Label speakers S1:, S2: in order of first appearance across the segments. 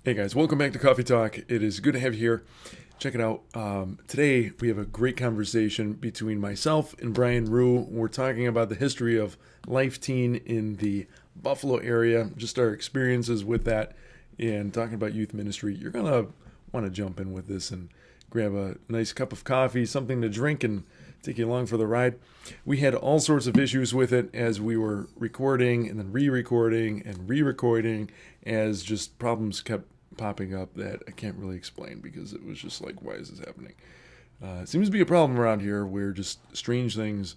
S1: Hey guys, welcome back to Coffee Talk. It is good to have you here. Check it out. Today we have a great conversation between myself and Brian Ruh. We're talking about the history of Life Teen in the Buffalo area, just our experiences with that, and talking about youth ministry. You're going to want to jump in with this and grab a nice cup of coffee, something to drink, and take you along for the ride. We had all sorts of issues with it as we were recording and then re-recording and re-recording, as just problems kept popping up that I can't really explain because it was just like, why is this happening? It seems to be a problem around here where just strange things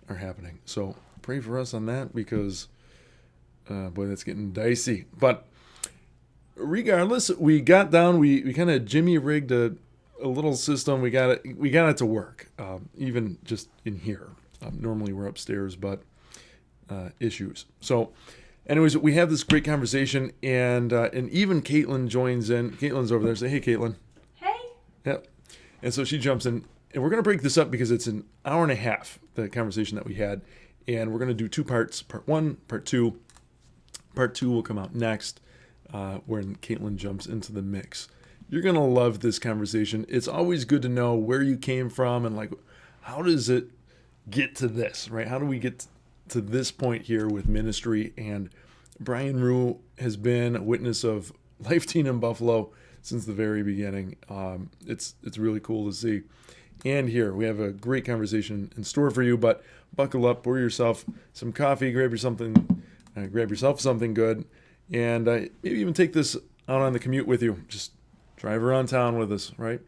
S1: are happening. So pray for us on that because, boy, that's getting dicey. But regardless, we got down, we kind of jimmy rigged a little system. We got it to work, even just in here. Normally we're upstairs, but issues. So anyways, we have this great conversation, and even Caitlin joins in. Caitlin's over there. Say, hey, Caitlin.
S2: Hey.
S1: Yep. And so she jumps in, and we're going to break this up because it's an hour and a half, the conversation that we had, and we're going to do two parts, part one, part two. Part two will come out next, when Caitlin jumps into the mix. You're going to love this conversation. It's always good to know where you came from and, like, how does it get to this, right? How do we get to this point here with ministry? And Brian Ruh has been a witness of Life Teen in Buffalo since the very beginning. It's really cool to see. And here we have a great conversation in store for you, but buckle up, pour yourself some coffee, grab yourself something good, and maybe even take this out on the commute with you. Just drive around town with us, right?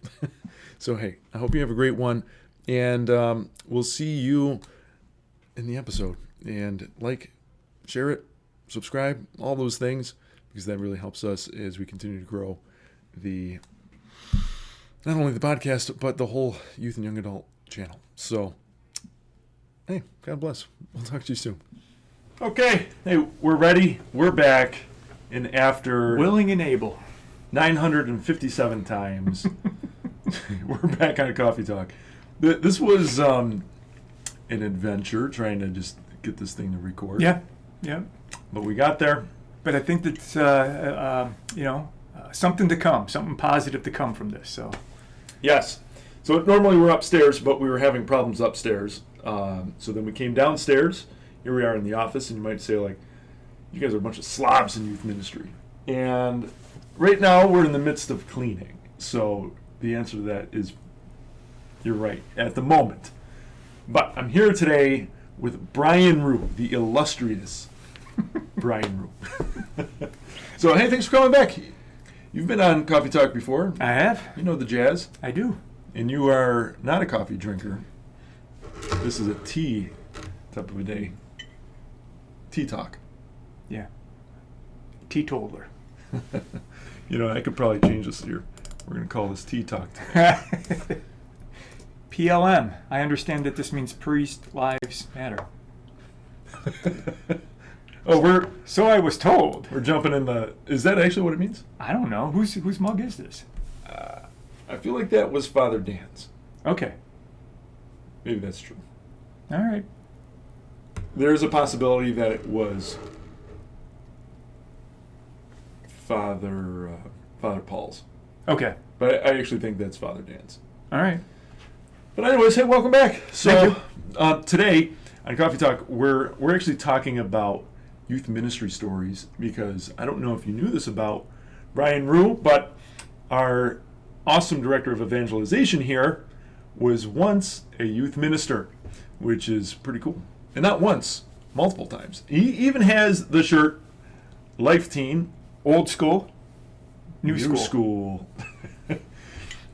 S1: So, hey, I hope you have a great one, and we'll see you in the episode. And like, share it, subscribe, all those things, because that really helps us as we continue to grow not only the podcast, but the whole youth and young adult channel. So, hey, God bless. We'll talk to you soon. Okay, hey, we're ready. We're back. And after
S3: willing and able
S1: 957 times, we're back on Coffee Talk. This was an adventure trying to just get this thing to record.
S3: Yeah.
S1: But we got there.
S3: But I think that's something to come, something positive to come from this. So
S1: Yes. So normally we're upstairs, but we were having problems upstairs. So then we came downstairs. Here we are in the office, and you might say, like, you guys are a bunch of slobs in youth ministry. And right now we're in the midst of cleaning. So the answer to that is, you're right, at the moment. But I'm here today with Brian Ruh, the illustrious Brian Ruh. So, hey, thanks for coming back. You've been on Coffee Talk before.
S3: I have.
S1: You know the jazz.
S3: I do.
S1: And you are not a coffee drinker. This is a tea type of a day. Tea talk.
S3: Yeah. Teetotaler.
S1: I could probably change this here. We're going to call this tea talk today.
S3: PLM. I understand that this means Priest Lives Matter. So I was told.
S1: We're jumping in the... Is that actually what it means?
S3: I don't know. Whose mug is this?
S1: I feel like that was Father Dan's.
S3: Okay.
S1: Maybe that's true.
S3: All right.
S1: There's a possibility that it was Father Paul's.
S3: Okay.
S1: But I actually think that's Father Dan's.
S3: All right.
S1: But anyways, hey, welcome back. So
S3: Thank you.
S1: Today on Coffee Talk, we're actually talking about youth ministry stories, because I don't know if you knew this about Brian Ruh, but our awesome Director of Evangelization here was once a youth minister, which is pretty cool. And not once, multiple times. He even has the shirt, Life Teen.
S3: Old school. New
S1: school.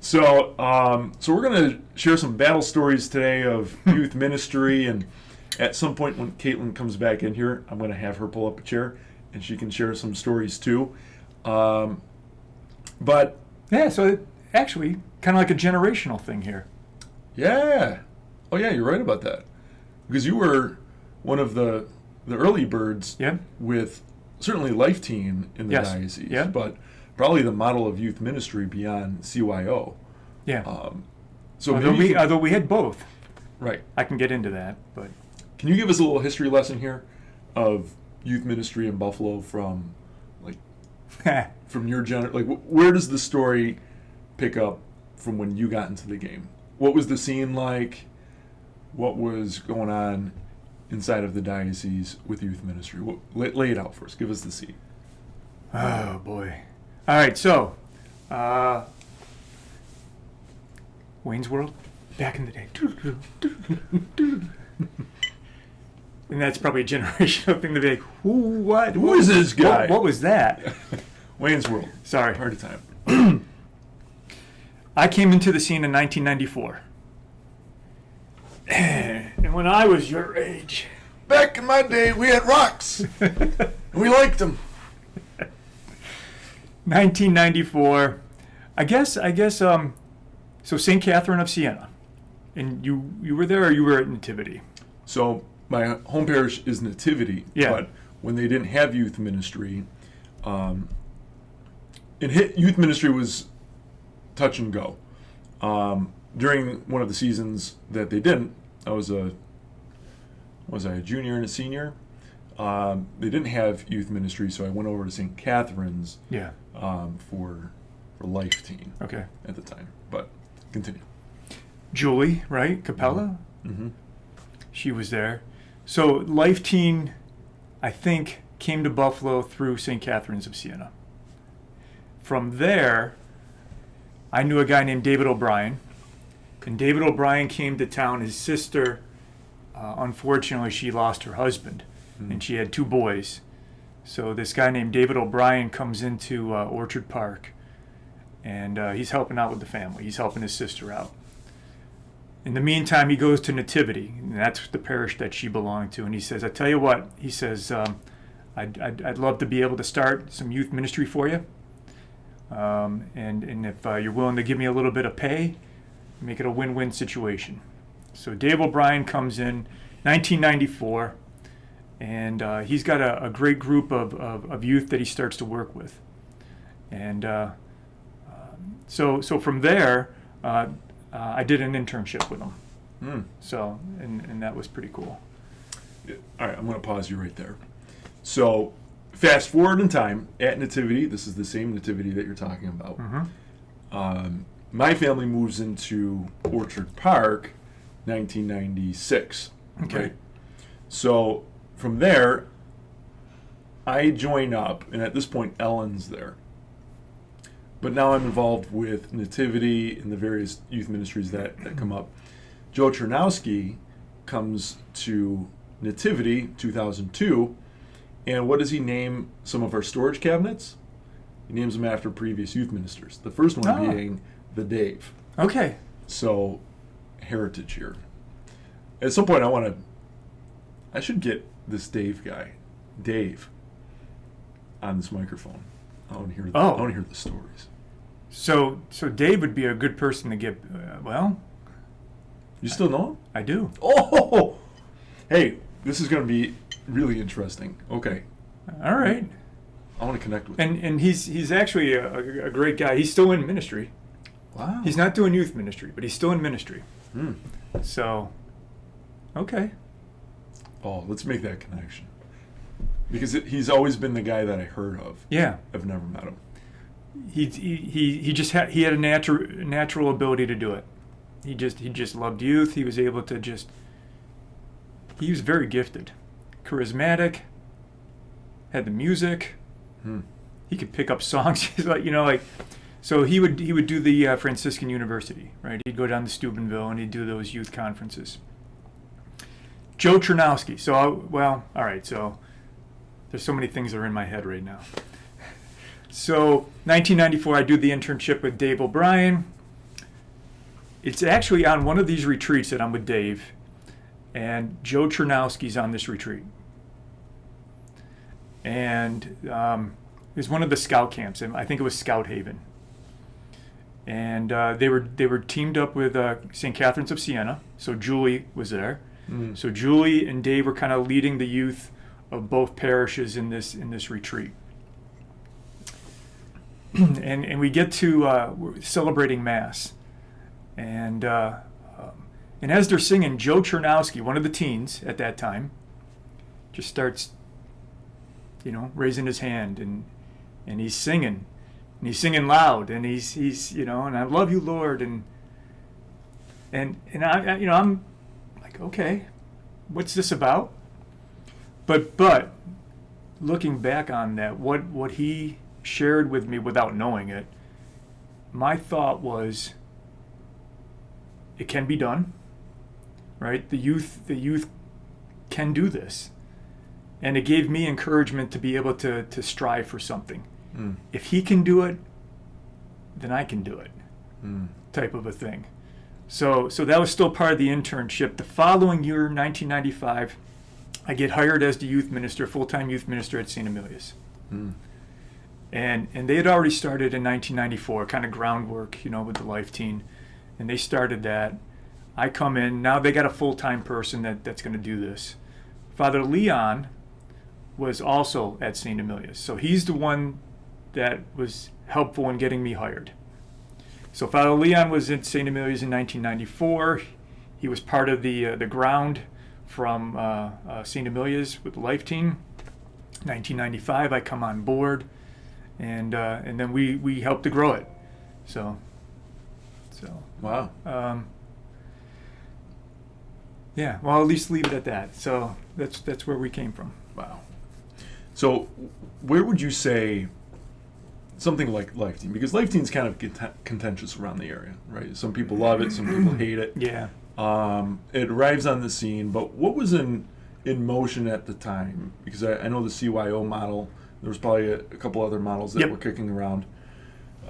S1: So we're going to share some battle stories today of youth ministry, and at some point when Caitlin comes back in here, I'm going to have her pull up a chair, and she can share some stories too. But
S3: yeah, so it actually kind of like a generational thing here.
S1: Yeah. Oh yeah, you're right about that. Because you were one of the early birds with certainly Life Teen in the diocese, but probably the model of youth ministry beyond CYO.
S3: Yeah.
S1: So
S3: although we had both.
S1: Right.
S3: I can get into that, but...
S1: Can you give us a little history lesson here of youth ministry in Buffalo from, like, from your like where does the story pick up from when you got into the game? What was the scene like? What was going on inside of the diocese with youth ministry? Lay it out for us. Give us the scene.
S3: Oh boy! All right, so Wayne's World, back in the day. And that's probably a generational thing to be like,
S1: Who is this guy?
S3: What was that?
S1: Wayne's World.
S3: Sorry.
S1: Party time.
S3: I came into the scene in 1994. And when I was your age.
S1: Back in my day, we had rocks. And we liked them.
S3: 1994. I guess, so St. Catherine of Siena. And you were there or you were at Nativity?
S1: So my home parish is Nativity,
S3: yeah.
S1: But when they didn't have youth ministry, youth ministry was touch and go. During one of the seasons that they didn't, was I a junior and a senior? They didn't have youth ministry, so I went over to St. Catherine's for Life Teen at the time. But continue.
S3: Julie, right? Capella?
S1: Mm-hmm.
S3: She was there. So Life Teen, I think, came to Buffalo through St. Catherine's of Siena. From there, I knew a guy named David O'Brien. And David O'Brien came to town. His sister, unfortunately, she lost her husband. And she had 2 boys. So this guy named David O'Brien comes into Orchard Park. And he's helping out with the family. He's helping his sister out. In the meantime, he goes to Nativity, and that's the parish that she belonged to. And he says, I tell you what, he says, I'd love to be able to start some youth ministry for you. And if you're willing to give me a little bit of pay, make it a win-win situation. So Dave O'Brien comes in 1994, and he's got a great group of youth that he starts to work with. And so from there, I did an internship with him. So, and that was pretty cool.
S1: All right, I'm going to pause you right there. So, fast forward in time, at Nativity, this is the same Nativity that you're talking about.
S3: Mm-hmm.
S1: My family moves into Orchard Park, 1996.
S3: Okay.
S1: Right? So, from there, I join up, and at this point, Ellen's there. But now I'm involved with Nativity and the various youth ministries that come up. Joe Chernowski comes to Nativity 2002, and what does he name some of our storage cabinets? He names them after previous youth ministers. The first one being the Dave.
S3: Okay.
S1: So, heritage here. At some point, I should get this Dave, on this microphone. I want to hear the stories.
S3: So Dave would be a good person to get.
S1: You still know him?
S3: I do.
S1: Oh, hey, this is going to be really interesting. Okay.
S3: All right.
S1: I want to connect with him.
S3: And he's actually a great guy. He's still in ministry.
S1: Wow.
S3: He's not doing youth ministry, but he's still in ministry. So, okay.
S1: Oh, let's make that connection. Because he's always been the guy that I heard of.
S3: Yeah.
S1: I've never met him.
S3: He just had a natural ability to do it. He just loved youth. He was able to he was very gifted, charismatic, had the music. He could pick up songs. He's so he would do the Franciscan University, right? He'd go down to Steubenville and he'd do those youth conferences. Joe Chernowski. So all right. So there's so many things that are in my head right now. So 1994, I do the internship with Dave O'Brien. It's actually on one of these retreats that I'm with Dave, and Joe Chernowski's on this retreat. And it was one of the scout camps, and I think it was Scout Haven. And they were teamed up with St. Catherine's of Siena, so Julie was there. So Julie and Dave were kind of leading the youth of both parishes in this retreat. And we get to we're celebrating Mass, and as they're singing, Joe Chernowski, one of the teens at that time, just starts, raising his hand, and and he's singing loud, and he's and I love you, Lord, and I I'm like, okay, what's this about? But looking back on that, what he shared with me without knowing it, my thought was, it can be done, right? The youth can do this, and it gave me encouragement to be able to strive for something. If he can do it, then I can do it, type of a thing. So that was still part of the internship. The following year, 1995, I get hired as the youth minister, full-time youth minister at St. Amelia's. And they had already started in 1994, kind of groundwork, with the Life Teen. And they started that. I come in. Now they got a full-time person that's going to do this. Father Leon was also at St. Amelia's. So he's the one that was helpful in getting me hired. So Father Leon was at St. Amelia's in 1994. He was part of the ground from St. Amelia's with the Life Team. 1995, I come on board, and then we helped to grow it. So
S1: Wow.
S3: Yeah. Well, at least leave it at that. So that's where we came from.
S1: Wow. So where would you say something like Life Teen, because Life Teen's kind of contentious around the area, right? Some people love it, some people hate it.
S3: Yeah.
S1: It arrives on the scene, but what was in motion at the time? Because I know the CYO model, there was probably a couple other models that were kicking around.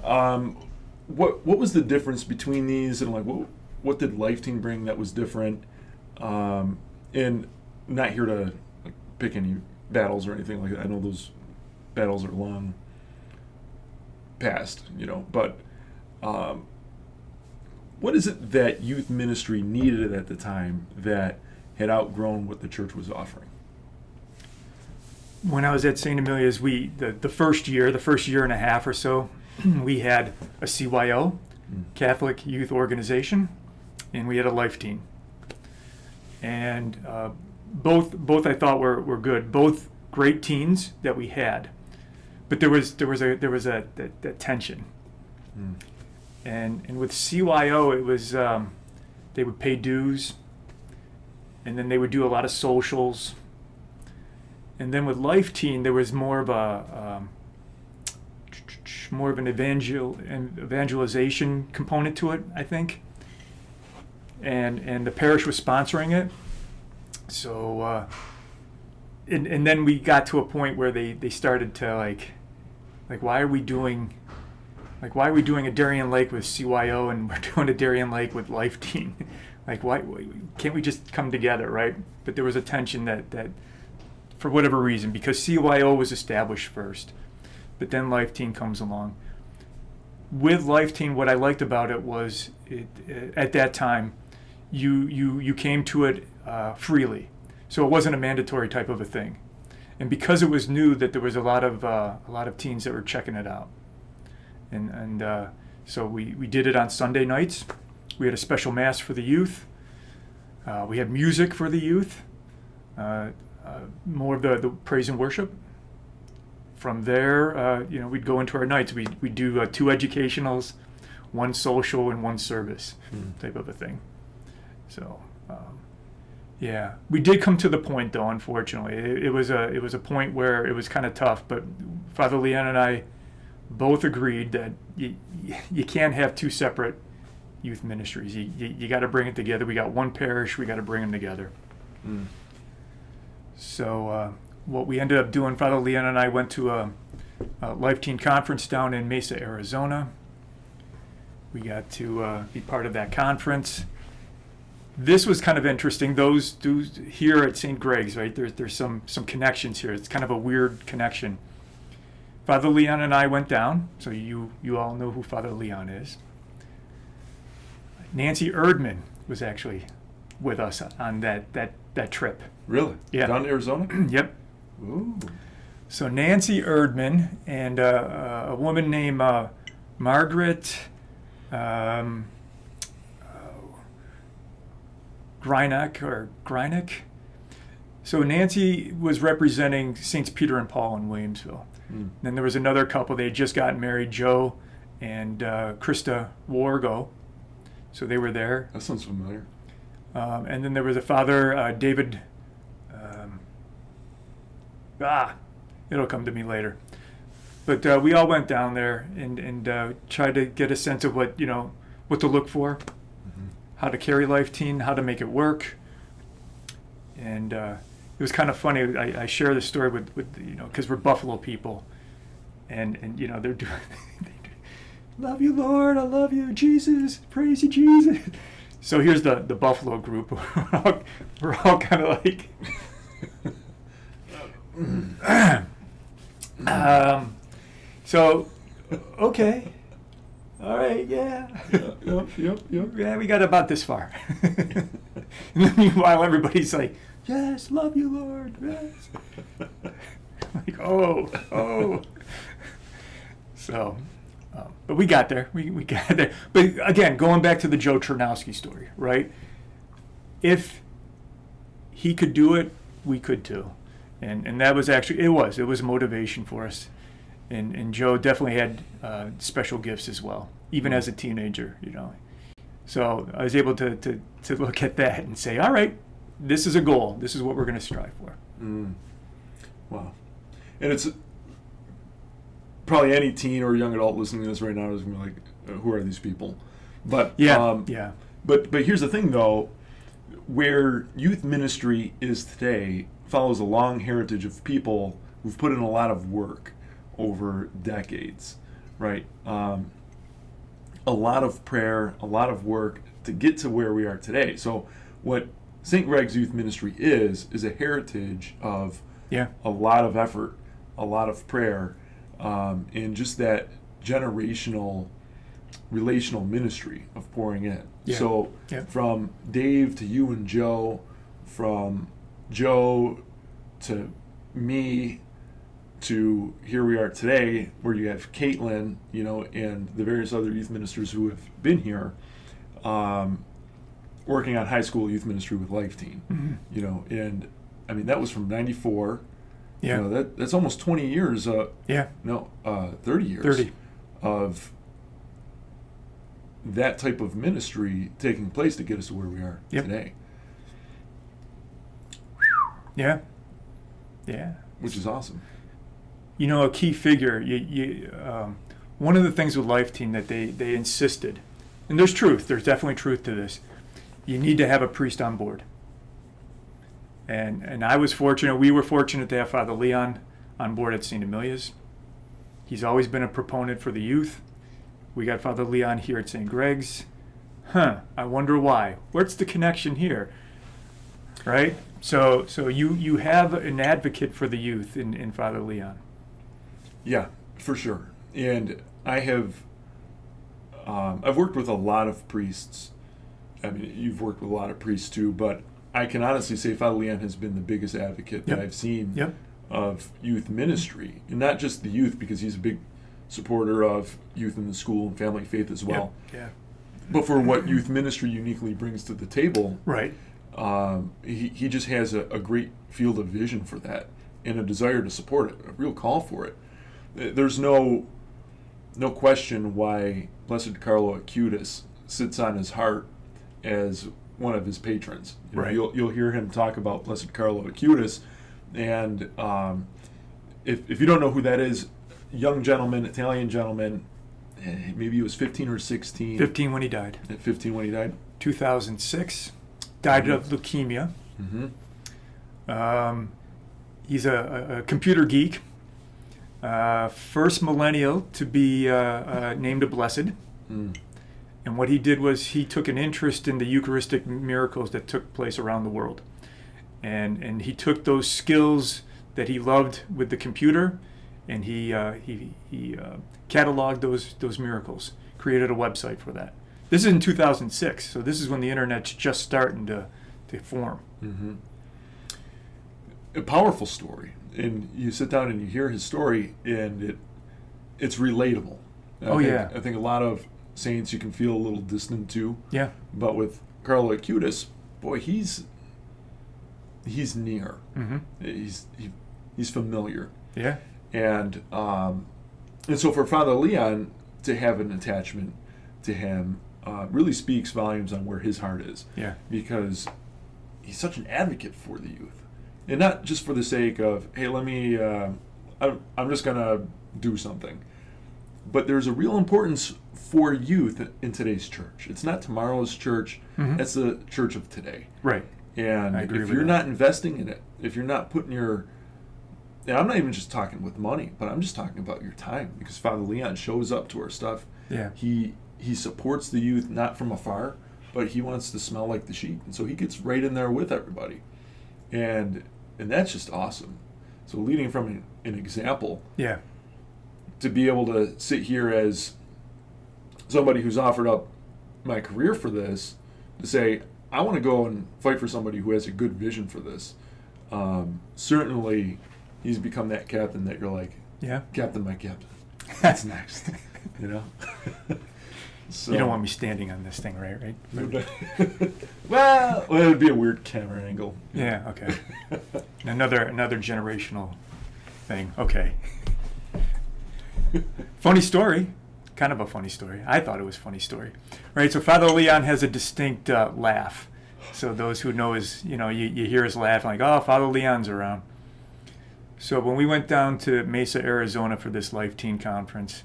S1: What was the difference between these, and like what did Life Teen bring that was different? And not here to pick any battles or anything like that. I know those battles are long past, but what is it that youth ministry needed at the time that had outgrown what the church was offering?
S3: When I was at St. Amelia's, the first year and a half or so, we had a CYO, Catholic Youth Organization, and we had a Life Team. And both I thought were good, both great teens that we had, but there was that tension. And with CYO, it was they would pay dues, and then they would do a lot of socials. And then with Life Teen, there was more of an evangelization component to it, I think. And the parish was sponsoring it. So and then we got to a point where they started to like why are we doing a Darien Lake with CYO and we're doing a Darien Lake with Life Teen? Like, why can't we just come together, right? But there was a tension that for whatever reason, because CYO was established first, but then Life Teen comes along. With Life Teen, what I liked about it was at that time, you came to it freely, so it wasn't a mandatory type of a thing, and because it was new, that there was a lot of teens that were checking it out, and so we did it on Sunday nights. We had a special mass for the youth. We had music for the youth. More of the praise and worship. From there, we'd go into our nights. We'd do 2 educationals, 1 social, and 1 service type of a thing. So, we did come to the point, though. Unfortunately, it was a point where it was kind of tough. But Father Leon and I both agreed that you can't have 2 separate youth ministries. You got to bring it together. We got 1 parish. We got to bring them together. So what we ended up doing, Father Leon and I went to a Life Teen conference down in Mesa, Arizona. We got to be part of that conference. This was kind of interesting. Those here at St. Greg's, right? There's some connections here. It's kind of a weird connection. Father Leon and I went down, so you all know who Father Leon is. Nancy Erdman was actually with us on that trip.
S1: Really?
S3: Yeah.
S1: Down to Arizona?
S3: Yep.
S1: Ooh.
S3: So Nancy Erdman and a woman named Margaret Greinick. So Nancy was representing Saints Peter and Paul in Williamsville. Then there was another couple. They had just gotten married, Joe and Krista Wargo. So they were there.
S1: That sounds familiar.
S3: And then there was a father, David. It'll come to me later. But we all went down there and tried to get a sense of what to look for, how to carry Life Teen, how to make it work. And it was kind of funny. I share this story with because we're Buffalo people, and they're doing, love you, Lord, I love you, Jesus, praise you, Jesus. So here's the Buffalo group. We're all kind of like, so, okay, all right, yeah.
S1: Yep.
S3: Yeah, we got about this far. And then meanwhile, everybody's like, yes, love you, Lord, yes. Like, oh. So, but we got there. We got there. But again, going back to the Joe Chernowski story, right? If he could do it, we could too. And that was actually, it was motivation for us. And Joe definitely had special gifts as well, even as a teenager, So I was able to look at that and say, all right, this is a goal. This is what we're going to strive for.
S1: Wow. And it's probably any teen or young adult listening to this right now is going to be like, who are these people? But
S3: yeah.
S1: But here's the thing, though. Where youth ministry is today follows a long heritage of people who've put in a lot of work over decades, right? A lot of prayer, a lot of work to get to where we are today. So what St. Greg's Youth Ministry is a heritage of a lot of effort, a lot of prayer, and just that generational relational ministry of pouring in.
S3: Yeah.
S1: So from Dave to you and Joe, from Joe to me to here we are today, where you have Caitlin, and the various other youth ministers who have been here, working on high school youth ministry with Life Teen, and I mean that was from '94. Yeah, that's almost 20 years. 30 years.
S3: 30
S1: of that type of ministry taking place to get us to where we are today. Yeah. Which is awesome.
S3: A key figure. One of the things with Life Team that they insisted, and there's definitely truth to this. You need to have a priest on board. And I was fortunate. We were fortunate to have Father Leon on board at St. Amelia's. He's always been a proponent for the youth. We got Father Leon here at St. Greg's. I wonder why. What's the connection here? Right? So you have an advocate for the youth in Father Leon.
S1: Yeah, for sure. And I have, I've worked with a lot of priests. I mean, you've worked with a lot of priests too, but I can honestly say Father Leon has been the biggest advocate that I've seen of youth ministry. And not just the youth, because he's a big supporter of youth in the school and family faith as well. But for what youth ministry uniquely brings to the table,
S3: right?
S1: He just has a great field of vision for that and a desire to support it, a real call for it. There's no question why Blessed Carlo Acutis sits on his heart as one of his patrons. You'll hear him talk about Blessed Carlo Acutis, and if you don't know who that is, young gentleman, Italian gentleman, maybe he was 15 or 16.
S3: 15 when he died.
S1: At 15 when he died?
S3: 2006. Died of leukemia. He's a computer geek. First millennial to be named a blessed. And what he did was he took an interest in the Eucharistic miracles that took place around the world. And he took those skills that he loved with the computer, and he cataloged those miracles, created a website for that. This is in 2006, so this is when the internet's just starting to form.
S1: A powerful story, and you sit down and you hear his story, and it's relatable. I think a lot of saints you can feel a little distant to. But with Carlo Acutis, boy, he's he's near.
S3: Mm-hmm.
S1: He's familiar.
S3: Yeah.
S1: And so for Father Leon to have an attachment to him really speaks volumes on where his heart is.
S3: Yeah.
S1: Because he's such an advocate for the youth. And not just for the sake of, hey, let me, I'm just going to do something. But there's a real importance for youth in today's church. It's not tomorrow's church.
S3: Mm-hmm.
S1: It's the church of today.
S3: Right.
S1: And
S3: I agree
S1: if
S3: with
S1: you're
S3: that.
S1: not investing in it, if you're not putting and I'm not even just talking with money, but I'm just talking about your time, because Father Leon shows up to our stuff.
S3: Yeah.
S1: He supports the youth, not from afar, but he wants to smell like the sheep. And so he gets right in there with everybody. And that's just awesome. So leading from an example,
S3: Yeah.
S1: to be able to sit here as somebody who's offered up my career for this, to say, I want to go and fight for somebody who has a good vision for this. Certainly, he's become that captain that you're like,
S3: Yeah.
S1: Captain, my captain. What's next? You know? So,
S3: You don't want me standing on this thing, right?
S1: well, it would be a weird camera angle.
S3: Yeah. Okay. Another generational thing. Okay. Funny story. Kind of a funny story. I thought it was a funny story. Right. So Father Leon has a distinct laugh. So those who know you hear his laugh, like, oh, Father Leon's around. So when we went down to Mesa, Arizona for this Life Teen Conference,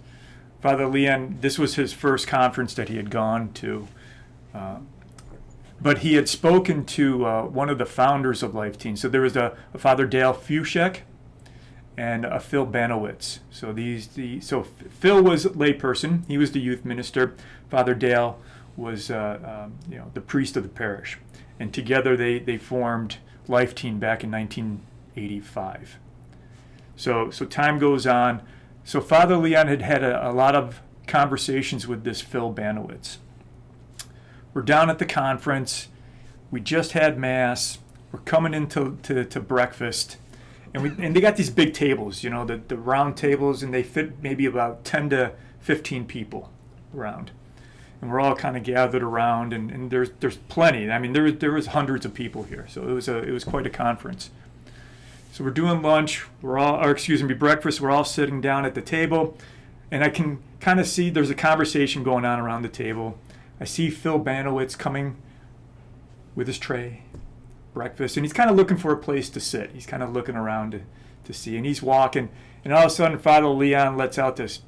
S3: Father Leon, this was his first conference that he had gone to. But he had spoken to one of the founders of Life Teen. So there was a Father Dale Fushek and a Phil Banowitz. So Phil was a layperson. He was the youth minister. Father Dale was the priest of the parish. And together they formed Life Teen back in 1985. So time goes on. So Father Leon had a lot of conversations with this Phil Banowitz. We're down at the conference. We just had Mass. We're coming into to breakfast. And they got these big tables, the round tables, and they fit maybe about 10 to 15 people around. And we're all kind of gathered around, and there's plenty. I mean, there was hundreds of people here. So it was quite a conference. So we're doing lunch, breakfast. We're all sitting down at the table, and I can kind of see there's a conversation going on around the table. I see Phil Banowitz coming with his tray, breakfast, and he's kind of looking for a place to sit. He's kind of looking around to see, and he's walking, and all of a sudden Father Leon lets out this,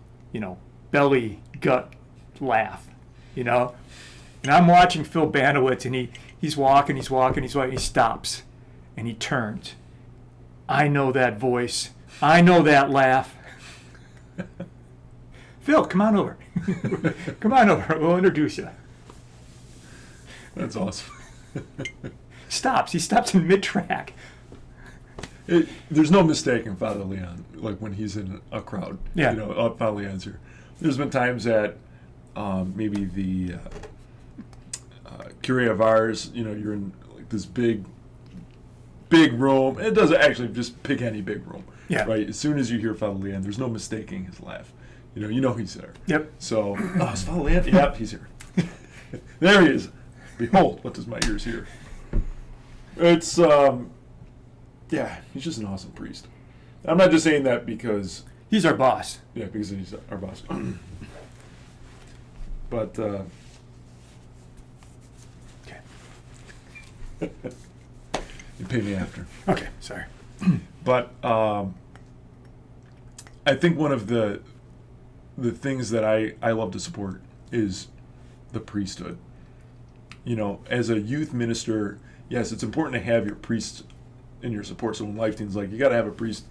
S3: belly gut laugh, And I'm watching Phil Banowitz, and he's walking, he stops, and he turns. I know that voice. I know that laugh. Phil, come on over. Come on over. We'll introduce you.
S1: That's awesome.
S3: He stops in mid-track.
S1: There's no mistaking Father Leon, like when he's in a crowd.
S3: Yeah.
S1: Father Leon's here. There's been times that maybe the Curia of ours, you're in like this big room. It doesn't actually just pick any big room.
S3: Yeah.
S1: Right. As soon as you hear Father Leon, there's no mistaking his laugh. You know he's there.
S3: Yep.
S1: So, it's Father Leon? Yep, he's here. There he is. Behold, what does my ears hear? It's, he's just an awesome priest. I'm not just saying that because...
S3: He's our boss.
S1: Yeah, because he's our boss. But,
S3: Okay.
S1: You pay me after.
S3: Okay, sorry.
S1: But I think one of the things that I love to support is the priesthood. As a youth minister, yes, it's important to have your priests in your support. So when Life Teen's like, you got to have a priest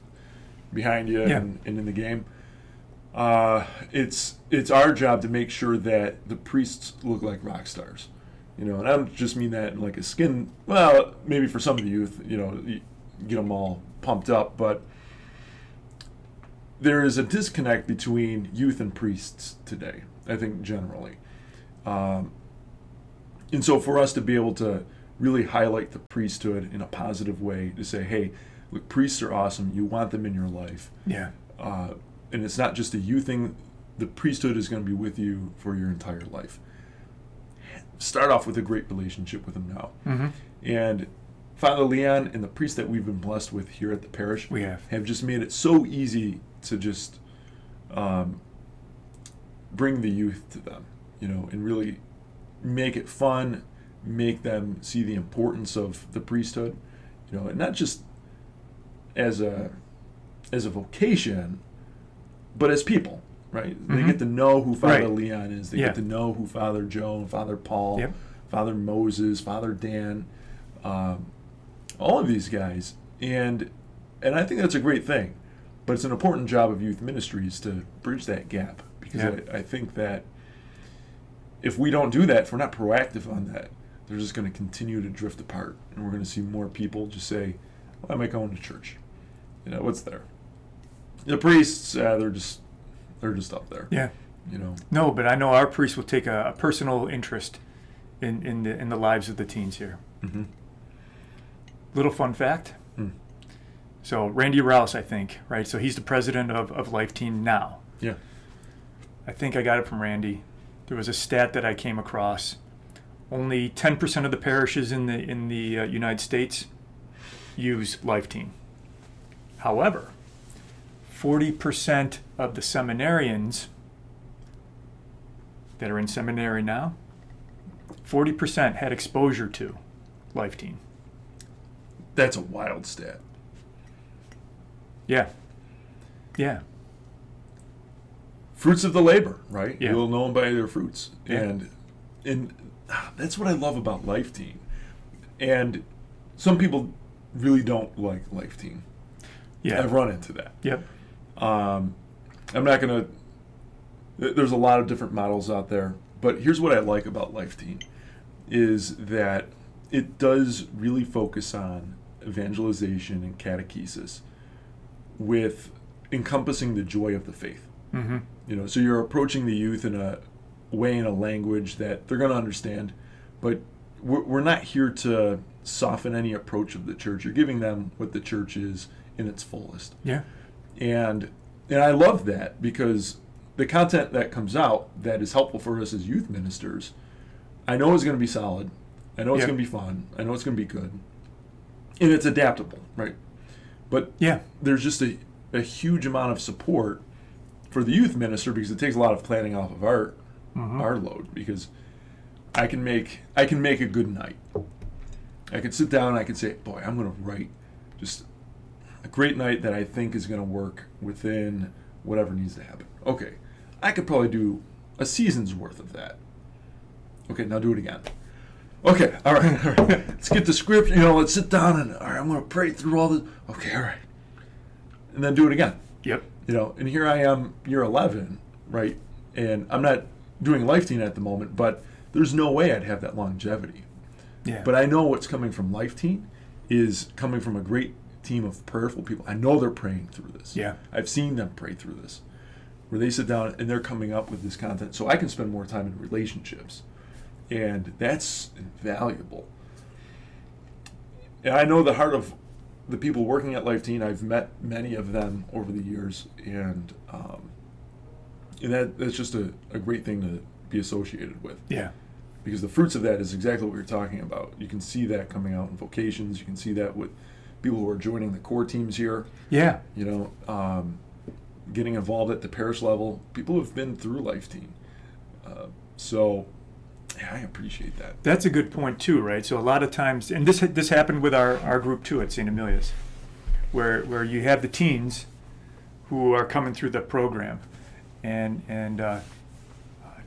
S1: behind you and in the game. It's our job to make sure that the priests look like rock stars. And I don't just mean that in like a skin, well, maybe for some of the youth, you get them all pumped up, but there is a disconnect between youth and priests today, I think, generally. And so for us to be able to really highlight the priesthood in a positive way, to say, hey, look, priests are awesome. You want them in your life.
S3: Yeah.
S1: And it's not just a you thing. The priesthood is going to be with you for your entire life. Start off with a great relationship with them now.
S3: Mm-hmm.
S1: And Father Leon and the priests that we've been blessed with here at the parish
S3: We have.
S1: just made it so easy to just bring the youth to them, and really make it fun, make them see the importance of the priesthood, and not just as a vocation, but as people, right?
S3: Mm-hmm.
S1: They get to know who Father
S3: Right.
S1: Leon is. They
S3: Yeah.
S1: get to know who Father Joe and Father Paul,
S3: Yep.
S1: Father Moses, Father Dan, all of these guys, and I think that's a great thing. But it's an important job of youth ministries to bridge that gap, because
S3: Yeah.
S1: I think that if we don't do that, if we're not proactive on that, they're just going to continue to drift apart, and we're going to see more people just say, "Why am I going to church? What's there?" The priests, they're just up there.
S3: Yeah. No, but I know our priest will take a personal interest in the lives of the teens here.
S1: Mm-hmm.
S3: Little fun fact. So Randy Rouse, I think, right? So he's the president of Life Teen now.
S1: Yeah.
S3: I think I got it from Randy. There was a stat that I came across. Only 10% of the parishes in the United States use Life Teen. However, 40% of the seminarians that are in seminary now, 40% had exposure to Life Teen.
S1: That's a wild stat.
S3: Yeah. Yeah.
S1: Fruits of the labor, right?
S3: Yeah.
S1: You'll know them by their fruits.
S3: Yeah.
S1: And that's what I love about Life Teen. And some people really don't like Life Teen.
S3: Yeah.
S1: I've run into that.
S3: Yep.
S1: I'm not going to... There's a lot of different models out there. But here's what I like about Life Teen, is that it does really focus on evangelization and catechesis with encompassing the joy of the faith.
S3: Mm-hmm.
S1: So you're approaching the youth in a way, in a language that they're going to understand, but we're not here to soften any approach of the church. You're giving them what the church is in its fullest.
S3: Yeah.
S1: And I love that, because the content that comes out that is helpful for us as youth ministers, I know it's going to be solid. I know it's
S3: Yeah.
S1: going to be fun. I know it's going to be good. And it's adaptable, right? But
S3: Yeah.
S1: there's just a huge amount of support for the youth minister, because it takes a lot of planning off of our load, because I can make a good night. I could sit down and I could say, boy, I'm going to write just a great night that I think is going to work within whatever needs to happen. Okay, I could probably do a season's worth of that. Okay, now do it again. Okay, all right. Let's get the script, let's sit down and, all right, I'm going to pray through all this. Okay, all right. And then do it again.
S3: Yep.
S1: And here I am, year 11, right? And I'm not doing Life Teen at the moment, but there's no way I'd have that longevity.
S3: Yeah.
S1: But I know what's coming from Life Teen is coming from a great team of prayerful people. I know they're praying through this.
S3: Yeah.
S1: I've seen them pray through this, where they sit down and they're coming up with this content, so I can spend more time in relationships. And that's invaluable. And I know the heart of the people working at Life Teen. I've met many of them over the years, and that's just a great thing to be associated with.
S3: Yeah.
S1: Because the fruits of that is exactly what you're talking about. You can see that coming out in vocations. You can see that with people who are joining the core teams here.
S3: Yeah.
S1: Getting involved at the parish level. People who've been through Life Teen. So I appreciate that.
S3: That's a good point too, right? So a lot of times, and this happened with our group too at St. Amelia's, where you have the teens who are coming through the program, and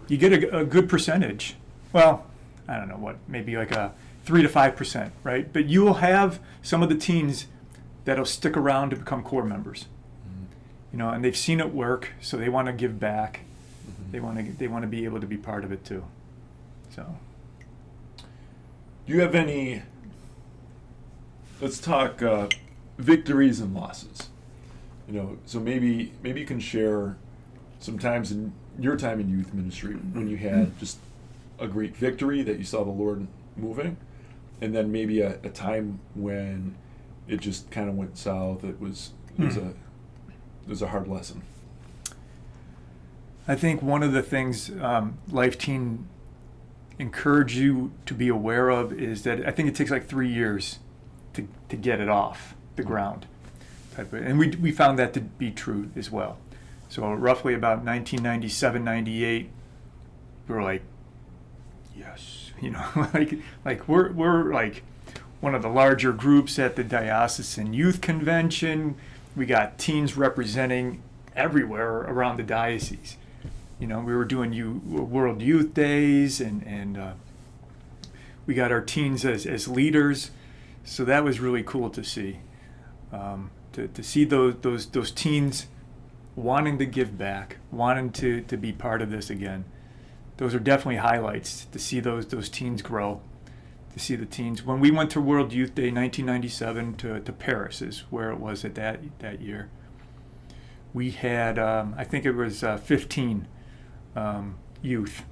S3: you get a good percentage. Well, I don't know what, maybe like a 3 to 5%, right? But you will have some of the teens that'll stick around to become core members, and they've seen it work, so they want to give back. They want to be able to be part of it too. So,
S1: Do you have any? Let's talk victories and losses. So maybe you can share some times in your time in youth ministry when you had just a great victory that you saw the Lord moving, and then maybe a time when it just kind of went south. It was a hard lesson.
S3: I think one of the things Life Teen encourage you to be aware of is that I think it takes like 3 years to get it off the ground. And we found that to be true as well. So roughly about 1997, 98, we were like, yes, like we're like one of the larger groups at the diocesan youth convention. We got teens representing everywhere around the diocese. We were doing World Youth Days, and we got our teens as leaders. So that was really cool to see. To see those teens wanting to give back, wanting to be part of this again. Those are definitely highlights, to see those teens grow, to see the teens. When we went to World Youth Day 1997 to Paris is where it was at that year. We had, I think it was 15 youth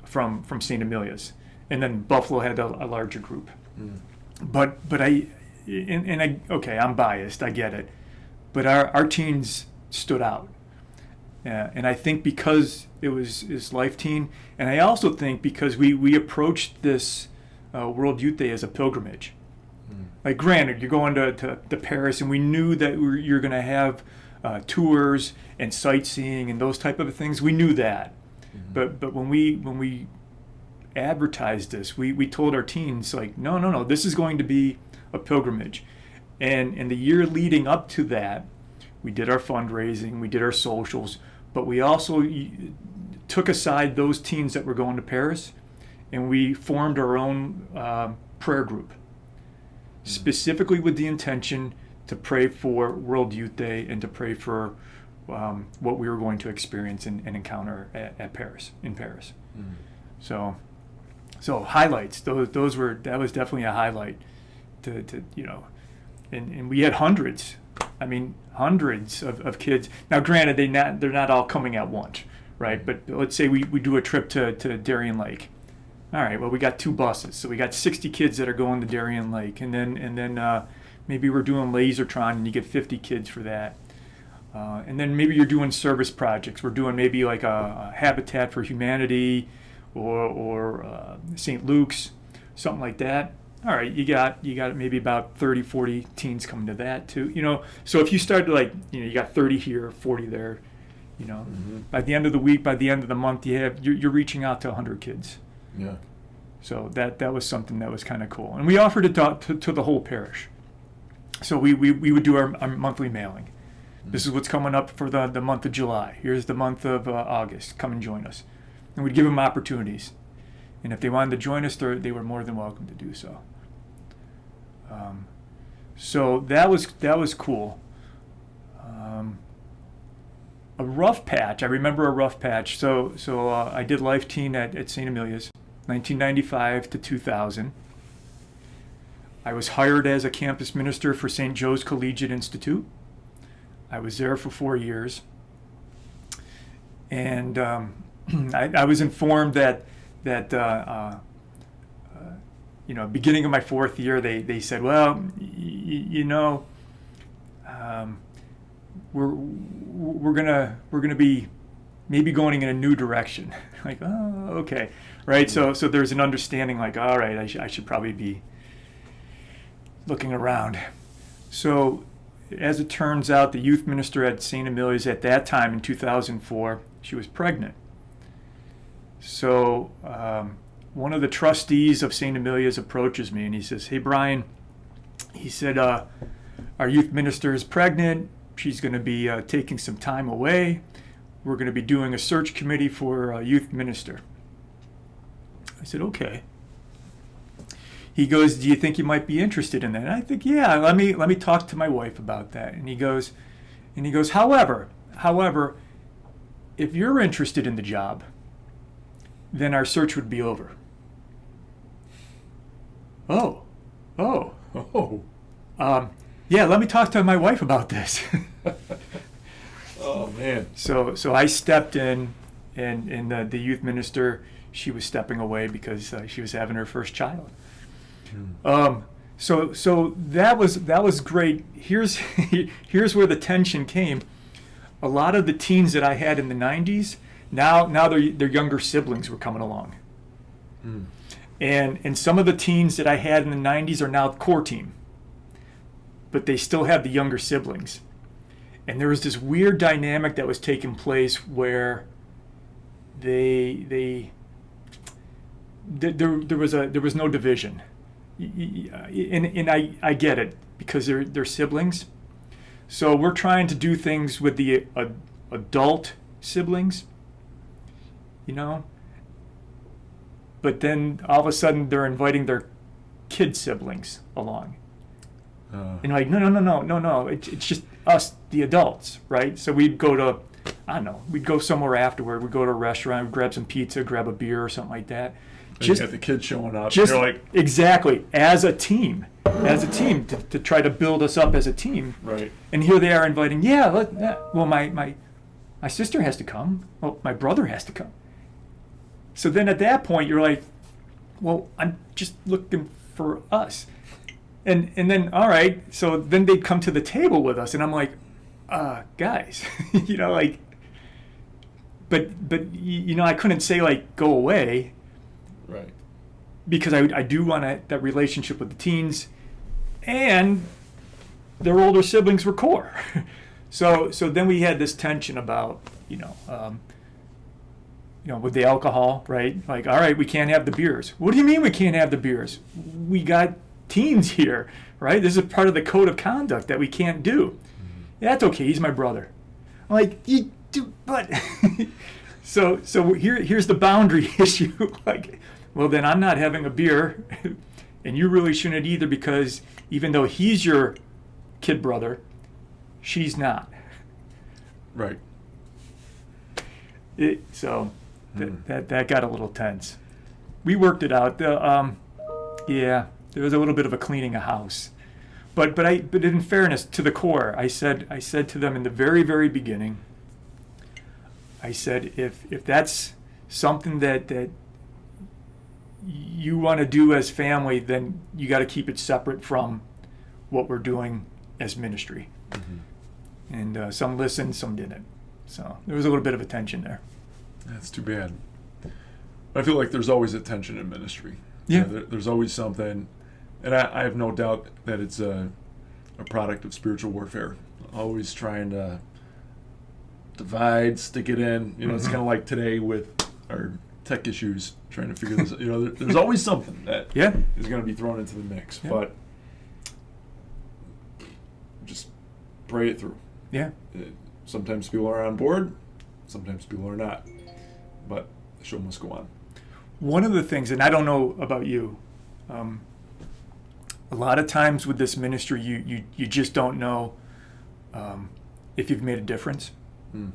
S3: from St. Amelia's. And then Buffalo had a larger group. Mm. But I'm biased, I get it. But our teens stood out. And I think because it was Life Teen, and I also think because we approached this World Youth Day as a pilgrimage. Mm. Like, granted, you're going to Paris, and we knew that you're going to have tours and sightseeing and those type of things. We knew that. Mm-hmm. But when we advertised this, we told our teens, like, no, this is going to be a pilgrimage. And in the year leading up to that, we did our fundraising, we did our socials, but we also took aside those teens that were going to Paris, and we formed our own prayer group, specifically with the intention to pray for World Youth Day and to pray for what we were going to experience and encounter in Paris. Mm. So highlights. That was definitely a highlight. And we had hundreds. I mean, hundreds of kids. Now, granted, they're not all coming at once, right? But let's say we do a trip to Darien Lake. All right. Well, we got 2 buses, so we got 60 kids that are going to Darien Lake, and then maybe we're doing Lasertron, and you get 50 kids for that. And then maybe you're doing service projects. We're doing maybe like a Habitat for Humanity or St. Luke's, something like that. All right, you got maybe about 30, 40 teens coming to that too. So if you start to you got 30 here, 40 there, mm-hmm. By the end of the week, by the end of the month, you're reaching out to 100 kids.
S1: Yeah.
S3: So that was something that was kind of cool, and we offered it to the whole parish. So we would do our monthly mailing. Mm-hmm. This is what's coming up for the month of July. Here's the month of August. Come and join us. And we'd give them opportunities. And if they wanted to join us, they were more than welcome to do so. So that was cool. A rough patch. I remember a rough patch. So I did Life Teen at St. Amelia's, 1995 to 2000. I was hired as a campus minister for St. Joe's Collegiate Institute. I was there for 4 years. And I was informed that beginning of my 4th year, they said, well, we're gonna be maybe going in a new direction. Like, oh, okay, right. So there's an understanding, like, all right, I should probably be looking around. So as it turns out, the youth minister at St. Amelia's at that time in 2004, she was pregnant. So one of the trustees of St. Amelia's approaches me and he says, hey, Brian, he said, our youth minister is pregnant. She's going to be taking some time away. We're going to be doing a search committee for a youth minister. I said, okay. He goes, do you think you might be interested in that? And I think, yeah, let me talk to my wife about that. And he goes, however, if you're interested in the job, then our search would be over. Oh. Yeah, let me talk to my wife about this.
S1: Oh, man. So
S3: I stepped in, and the youth minister, she was stepping away because she was having her first child. So that was great. Here's where the tension came. A lot of the teens that I had in the 90s, now their younger siblings were coming along. And some of the teens that I had in the 90s are now core team. but they still have the younger siblings. And there was this weird dynamic that was taking place where there was no division, and I get it because they're siblings. So we're trying to do things with the adult siblings, but then all of a sudden they're inviting their kid siblings along. And like, no, it's just us, the adults, right? So we'd go to, we'd go somewhere afterward. We'd go to a restaurant, we'd grab some pizza, grab a beer or something like that.
S1: Just you have the kids showing up.
S3: Just
S1: you're like,
S3: exactly, as a team to try to build us up as a team.
S1: Right.
S3: And here they are inviting, well, my sister has to come. Well, my brother has to come. So then at that point, you're like, well, I'm just looking for us. And then, all right, so then they'd come to the table with us, and I'm like, guys, but I couldn't say, like, go away.
S1: Right.
S3: Because I do want that relationship with the teens, and their older siblings were core. So then we had this tension about, with the alcohol, right? Like, all right, we can't have the beers. What do you mean we can't have the beers? We got teens here, right? This is part of the code of conduct that we can't do. Mm-hmm. Yeah, that's okay. He's my brother. I'm like, you do, but so here's the boundary issue. Like, well, then I'm not having a beer, and you really shouldn't either, because even though he's your kid brother, she's not.
S1: Right.
S3: That got a little tense. We worked it out. There was a little bit of a cleaning of house, but in fairness to the core, I said to them in the very, very beginning, I said, if that's something that you want to do as family, then you got to keep it separate from what we're doing as ministry. Mm-hmm. And some listened, some didn't. So there was a little bit of a tension there.
S1: That's too bad. I feel like there's always a tension in ministry.
S3: Yeah.
S1: There's always something, and I have no doubt that it's a product of spiritual warfare. Always trying to divide, stick it in. Mm-hmm. It's kind of like today with our tech issues, trying to figure this out. There's always something that is going to be thrown into the mix, but just pray it through.
S3: Yeah.
S1: Sometimes people are on board, sometimes people are not, but the show must go on.
S3: One of the things, and I don't know about you, a lot of times with this ministry, you just don't know if you've made a difference. Mm.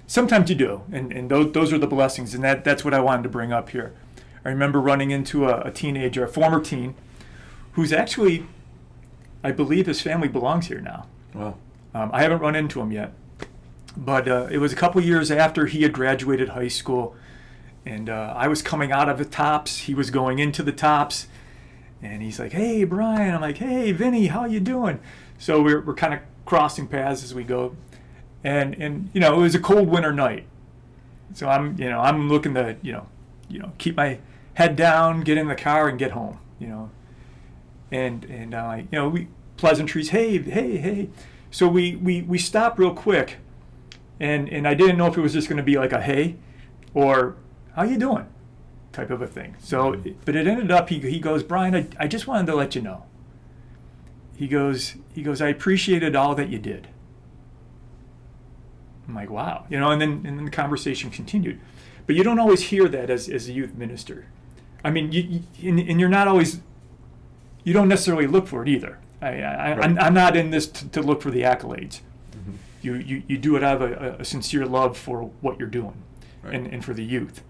S3: Sometimes you do, and those are the blessings, and that's what I wanted to bring up here. I remember running into a teenager, a former teen, who's actually, I believe his family belongs here now.
S1: Wow.
S3: I haven't run into him yet, but it was a couple years after he had graduated high school, and I was coming out of the tops. He was going into the tops, and he's like, "Hey, Brian." I'm like, "Hey, Vinny, how you doing?" So we're kind of crossing paths as we go, and it was a cold winter night, so I'm looking to keep my head down, get in the car, and get home, and we pleasantries. Hey. So we stopped real quick, and I didn't know if it was just going to be like a hey, or how you doing, type of a thing. So, but it ended up, he goes, "Brian, I just wanted to let you know." He goes, "I appreciated all that you did." I'm like, wow, and then the conversation continued. But you don't always hear that as a youth minister. I mean, and you're not always, you don't necessarily look for it either. I'm not in this to look for the accolades. Mm-hmm. You do it out of a sincere love for what you're doing, right, and for the youth.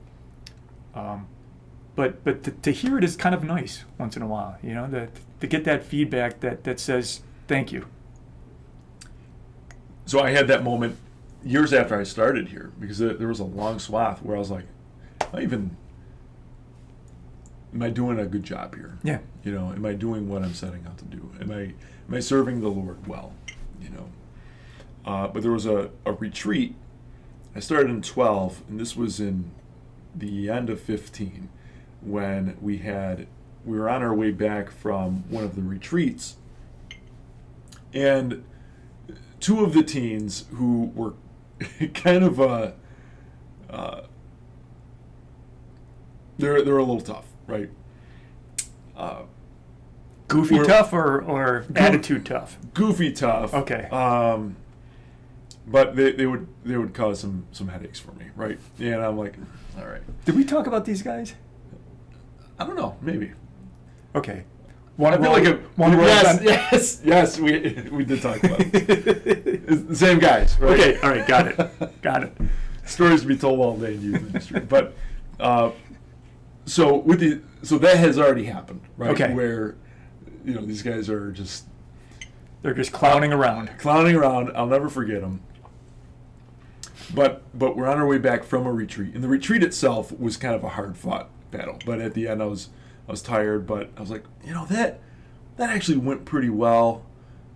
S3: But to hear it is kind of nice once in a while, to get that feedback that says thank you.
S1: So I had that moment years after I started here, because there was a long swath where I was like, am I doing a good job here?
S3: Yeah.
S1: Am I doing what I'm setting out to do? Am I serving the Lord well? But there was a retreat. I started in 12, and this was in the end of 15, when we were on our way back from one of the retreats, And two of the teens who were kind of they're a little tough, right?
S3: Goofy tough or attitude tough?
S1: Goofy tough.
S3: Okay.
S1: But they would cause some headaches for me, right? And I'm like, all right.
S3: Did we talk about these guys?
S1: I don't know, maybe.
S3: Okay.
S1: Yes, we did talk about it. It's the same guys, right?
S3: Okay, all right, got it.
S1: Stories to be told all day in youth ministry, but so that has already happened, right?
S3: Okay.
S1: Where these guys are just
S3: clowning around.
S1: I'll never forget them. But we're on our way back from a retreat, and the retreat itself was kind of a hard fought battle. But at the end, I was tired, but I was like, that actually went pretty well.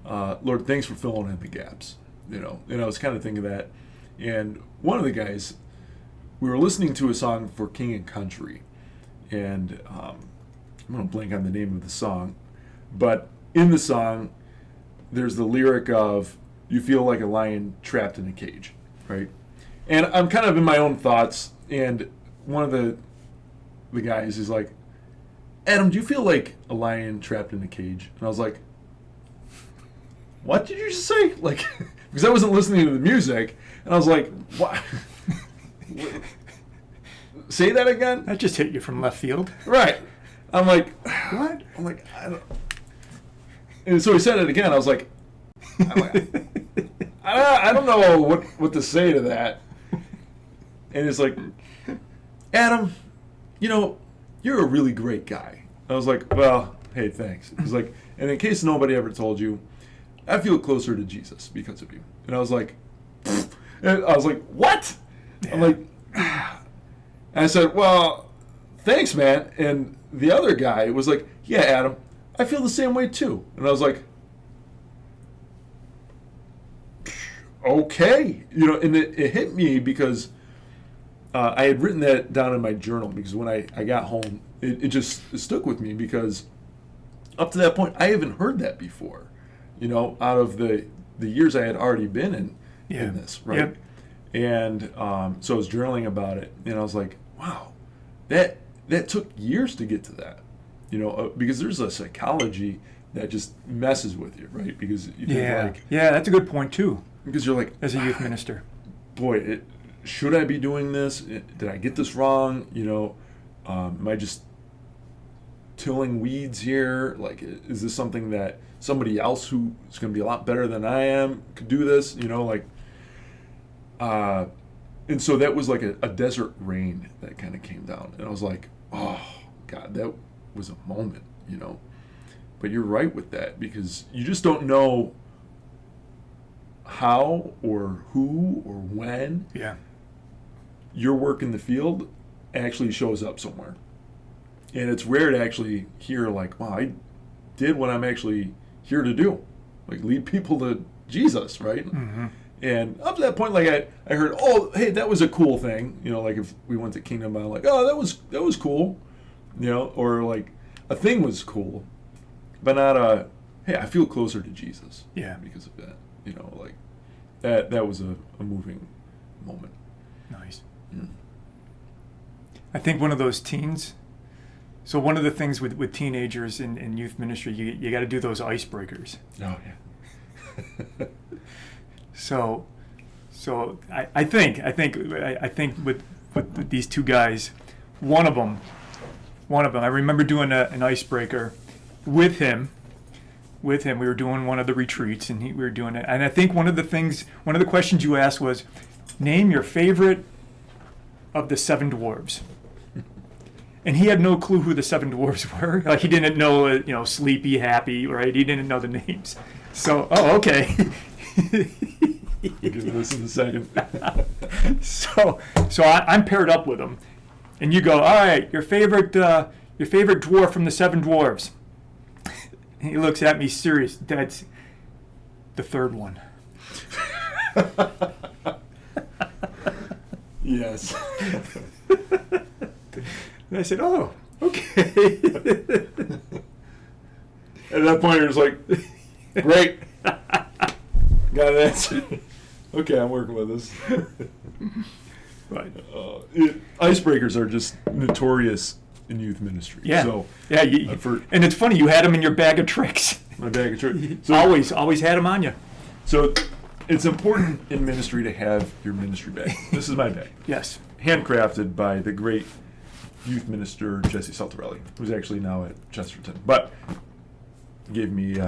S1: Lord, thanks for filling in the gaps. And I was kind of thinking that. And one of the guys, we were listening to a song for King and Country, and I'm gonna blank on the name of the song, but in the song, there's the lyric of "You feel like a lion trapped in a cage," right? And I'm kind of in my own thoughts, and one of the guys is like, Adam, do you feel like a lion trapped in a cage? And I was like, what did you just say? Like, because I wasn't listening to the music, and I was like, what? Say that again?
S3: That just hit you from left field.
S1: Right. I'm like,
S3: what?
S1: I'm like, I don't. And so he said it again. I was like, I don't know what to say to that. And it's like, Adam, you're a really great guy. I was like, well, hey, thanks. He's like, and in case nobody ever told you, I feel closer to Jesus because of you. And I was like, what? Yeah. I'm like, and I said, well, thanks, man. And the other guy was like, yeah, Adam, I feel the same way too. And I was like, okay. And it hit me because I had written that down in my journal, because when I got home, it just stuck with me, because up to that point, I haven't heard that before, out of the years I had already been in this, right?
S3: Yep.
S1: And so I was journaling about it, and I was like, wow, that took years to get to that, because there's a psychology that just messes with you, right? Because you think
S3: that's a good point too.
S1: Because you're like,
S3: as a youth minister,
S1: boy, should I be doing this? Did I get this wrong? Am I just tilling weeds here? Like, is this something that somebody else who is going to be a lot better than I am could do this? And so that was like a desert rain that kind of came down. And I was like, oh, God, that was a moment, But you're right with that, because you just don't know how or who or when your work in the field actually shows up somewhere. And it's rare to actually hear like, wow, I did what I'm actually here to do, like lead people to Jesus, right?
S3: Mm-hmm.
S1: And up to that point, like I heard, oh, hey, that was a cool thing, like if we went to Kingdom, I'm like, oh, that was cool, or like a thing was cool, but not hey, I feel closer to Jesus, because of that, like that was a moving moment.
S3: Nice. I think one of those teens. So one of the things with teenagers in youth ministry, you got to do those icebreakers.
S1: Oh yeah.
S3: So I think with these two guys, one of them, I remember doing an icebreaker with him. We were doing one of the retreats, and we were doing it. And I think one of the questions you asked was, name your favorite of the 7 dwarves. And he had no clue who the 7 dwarves were. Like, he didn't know, Sleepy, Happy, right? He didn't know the names. So, okay.
S1: We'll get to this in a second.
S3: So I'm paired up with him, and you go, all right, your favorite dwarf from the 7 dwarves. And he looks at me serious. That's the 3rd one.
S1: Yes.
S3: And I said, oh, okay.
S1: At that point, you're just like, great. that's okay. I'm working with this.
S3: Right.
S1: Icebreakers are just notorious in youth ministry.
S3: Yeah.
S1: So
S3: Yeah. And it's funny, you had them in your bag of tricks.
S1: my bag of tricks. So,
S3: Always had them on you.
S1: So it's important in ministry to have your ministry bag. This is my bag.
S3: Yes.
S1: Handcrafted by the great youth minister Jesse Saltarelli, who's actually now at Chesterton. But gave me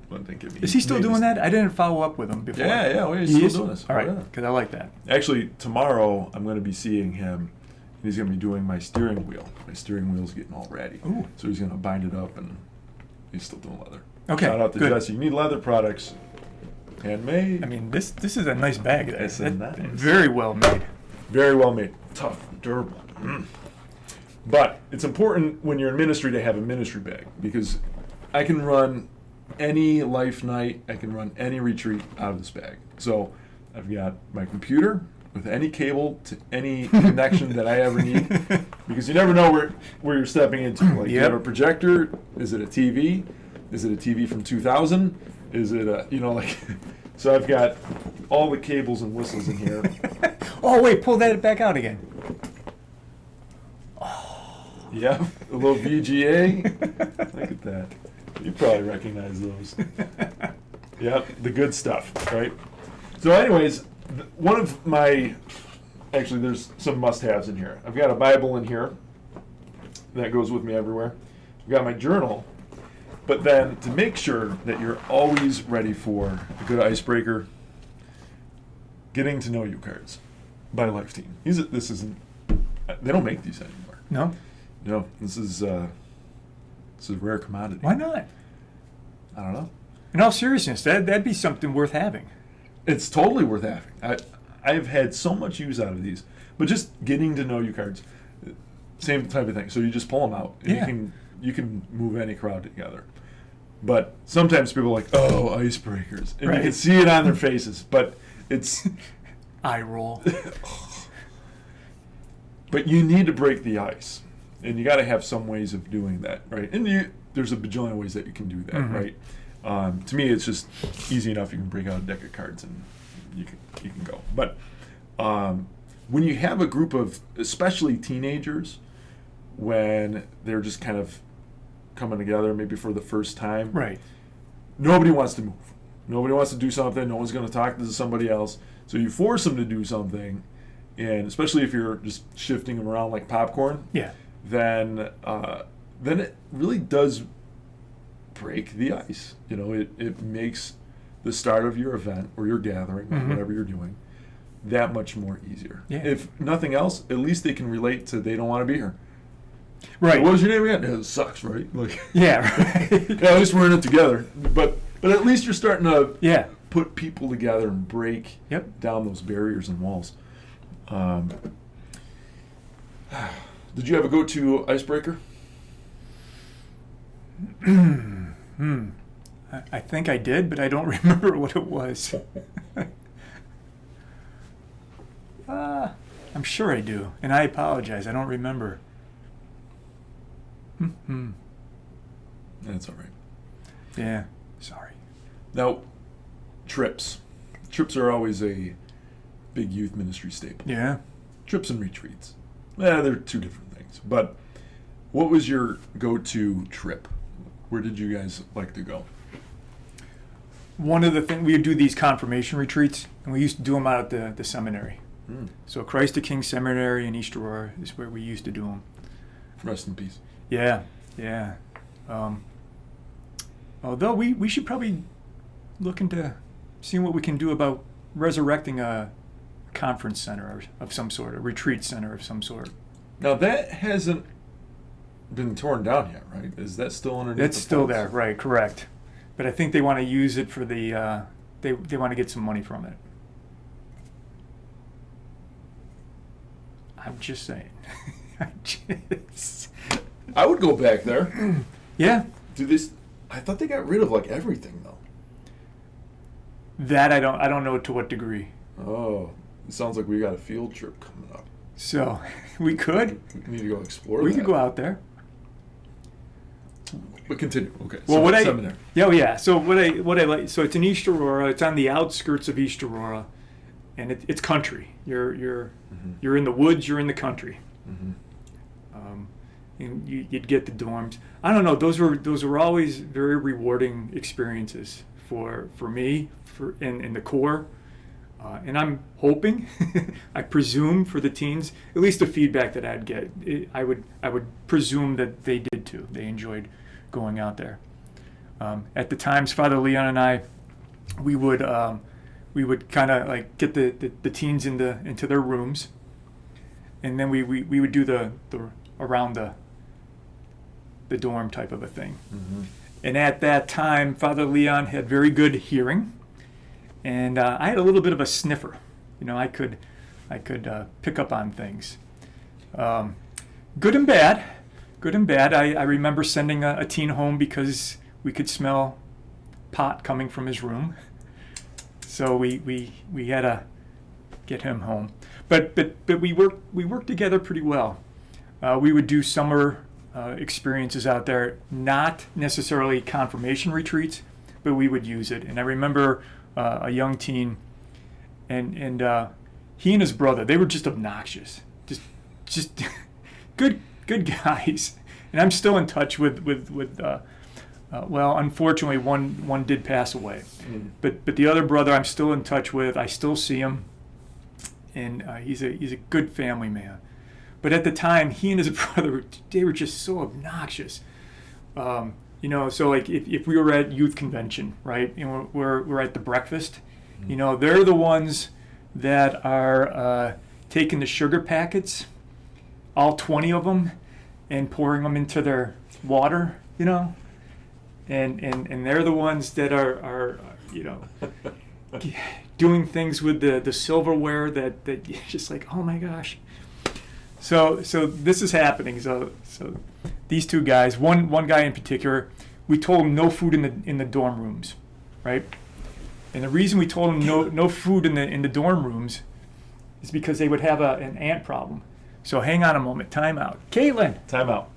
S1: one thing.
S3: Is he still doing that? I didn't follow up with him before.
S1: Yeah, he's still doing this.
S3: All right,
S1: Yeah.
S3: because I like that.
S1: Actually, tomorrow I'm going to be seeing him. And he's going to be doing my steering wheel. My steering wheel's getting all ratty.
S3: Ooh.
S1: So he's going to bind it up, and he's still doing leather.
S3: Okay,
S1: Shout out to
S3: good.
S1: Jesse. You need leather products. Handmade.
S3: I mean, this is a nice bag.
S1: It's nice.
S3: Very well made.
S1: Very well made. Tough, durable. But it's important when you're in ministry to have a ministry bag, because I can run any life night, I can run any retreat out of this bag. So I've got my computer with any cable to any connection that I ever need, because you never know where you're stepping into. Like, you have a projector. Is it a TV? Is it a TV from 2000? Is it a, so I've got all the cables and whistles in here.
S3: Oh, wait, pull that back out again.
S1: Yeah, a little VGA. Look at that. You probably recognize those. Yep, the good stuff, right? So anyways, one of my, actually there's some must-haves in here. I've got a Bible in here that goes with me everywhere. I've got my journal, but then to make sure that you're always ready for a good icebreaker, getting to know you cards by Life Team. This isn't, they don't make these anymore.
S3: No?
S1: No, this is a rare commodity.
S3: Why not?
S1: I don't know.
S3: In all seriousness, that'd be something worth having.
S1: It's totally worth having. I've had so much use out of these, but just getting to know you cards, same type of thing. So you just pull them out, and you can move any crowd together. But sometimes people are like, oh, icebreakers, and you can see it on their faces. But it's
S3: eye roll.
S1: But you need to break the ice, and you got to have some ways of doing that, right? And there's a bajillion ways that you can do that, right? To me, it's just easy enough. You can break out a deck of cards and you can go. But when you have a group of, especially teenagers, when they're just kind of coming together, maybe for the first time,
S3: right?
S1: Nobody wants to move. Nobody wants to do something. No one's going to talk to somebody else. So you force them to do something, and especially if you're just shifting them around like popcorn, then it really does break the ice. It makes the start of your event or your gathering, whatever you're doing, that much more easier.
S3: Yeah.
S1: If nothing else, at least they can relate to they don't want to be here.
S3: Right.
S1: So what was your name again? It sucks, right? Like,
S3: yeah, right.
S1: at least we're in it together. But at least you're starting to put people together and break down those barriers and walls. Did you have a go-to icebreaker?
S3: I think I did, but I don't remember what it was. I'm sure I do, and I apologize. I don't remember.
S1: That's all right.
S3: Yeah, sorry.
S1: Now, trips. Trips are always a big youth ministry staple.
S3: Yeah.
S1: Trips and retreats. They're two different things. But what was your go-to trip? Where did you guys like to go?
S3: One of the things, we would do these confirmation retreats, and we used to do them out at the seminary. So Christ the King Seminary in East Aurora is where we used to do them.
S1: Rest in peace.
S3: Yeah. Although we should probably look into seeing what we can do about resurrecting a conference center of some sort, a retreat center of some sort.
S1: Now that hasn't been torn down yet, right? Is that still underneath?
S3: That's still there, right? Correct. But I think they want to use it for the. They want to get some money from it. I'm just saying.
S1: I would go back there.
S3: Yeah.
S1: Do this? I thought they got rid of like everything though.
S3: That I don't know to what degree.
S1: Oh, it sounds like we got a field trip coming up.
S3: So we could.
S1: We need to go explore.
S3: We could go out there.
S1: But continue. Okay.
S3: Well,
S1: seminary.
S3: Yeah. So what I like. So it's in East Aurora. It's on the outskirts of East Aurora, and it's country. You're in the woods. You're in the country. And you'd get the dorms. I don't know. Those were always very rewarding experiences for me in the Corps. And I'm hoping, I presume for the teens, at least the feedback that I'd get, I would presume that they did too. They enjoyed going out there. At the times, Father Leon and I, we would kind of like get the teens into their rooms, and then we would do the around the dorm type of a thing. And at that time, Father Leon had very good hearing. And I had a little bit of a sniffer. I could pick up on things. Good and bad. I remember sending a teen home because we could smell pot coming from his room. So we had to get him home. But we worked together pretty well. We would do summer experiences out there, not necessarily confirmation retreats, but we would use it. And I remember a young teen, and he and his brother, they were just obnoxious, just good guys. And I'm still in touch with well, unfortunately one did pass away, but the other brother I'm still in touch with. I still see him, and he's a good family man. But at the time, he and his brother, they were just so obnoxious. So like if we were at youth convention, right, and we're at the breakfast, they're the ones that are taking the sugar packets, all 20 of them, and pouring them into their water, and they're the ones that are doing things with the silverware that just like, oh my gosh. So this is happening. So these two guys, one guy in particular, we told him no food in the dorm rooms, right? And the reason we told him no food in the dorm rooms is because they would have an ant problem. So hang on a moment, time out. Caitlin,
S1: time out.